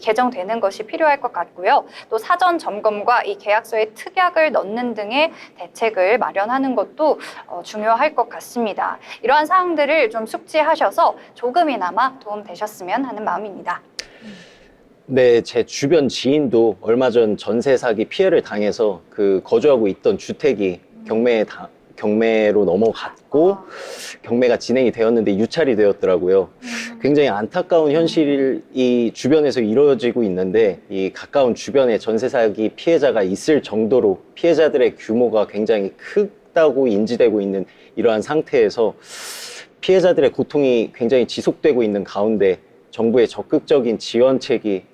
개정되는 것이 필요할 것 같고요. 또 사전 점검과 이 계약서에 특약을 넣는 등의 대책을 마련하는 것도 중요할 것 같습니다. 이러한 사항들을 좀 숙지하셔서 조금이나마 도움되셨으면 하는 마음입니다. 네, 제 주변 지인도 얼마 전 전세 사기 피해를 당해서 그 거주하고 있던 주택이 경매로 넘어갔고 경매가 진행이 되었는데 유찰이 되었더라고요. 굉장히 안타까운 현실이 주변에서 이루어지고 있는데 이 가까운 주변에 전세 사기 피해자가 있을 정도로 피해자들의 규모가 굉장히 크다고 인지되고 있는 이러한 상태에서 피해자들의 고통이 굉장히 지속되고 있는 가운데 정부의 적극적인 지원책이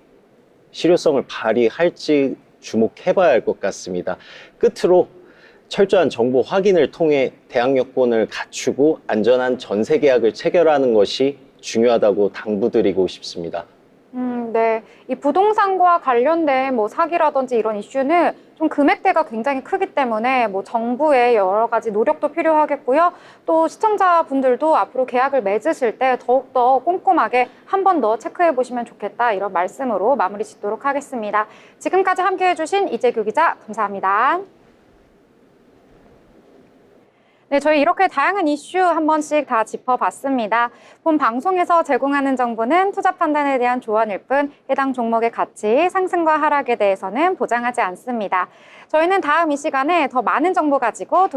실효성을 발휘할지 주목해봐야 할 것 같습니다. 끝으로 철저한 정보 확인을 통해 대항 여건을 갖추고 안전한 전세 계약을 체결하는 것이 중요하다고 당부드리고 싶습니다. 네. 이 부동산과 관련된 사기라든지 이런 이슈는 좀 금액대가 굉장히 크기 때문에 정부의 여러 가지 노력도 필요하겠고요. 또 시청자분들도 앞으로 계약을 맺으실 때 더욱더 꼼꼼하게 한 번 더 체크해 보시면 좋겠다. 이런 말씀으로 마무리 짓도록 하겠습니다. 지금까지 함께해 주신 이재규 기자 감사합니다. 네, 저희 이렇게 다양한 이슈 한 번씩 다 짚어봤습니다. 본 방송에서 제공하는 정보는 투자 판단에 대한 조언일 뿐 해당 종목의 가치, 상승과 하락에 대해서는 보장하지 않습니다. 저희는 다음 이 시간에 더 많은 정보 가지고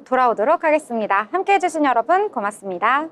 돌아오도록 하겠습니다. 함께해 주신 여러분 고맙습니다.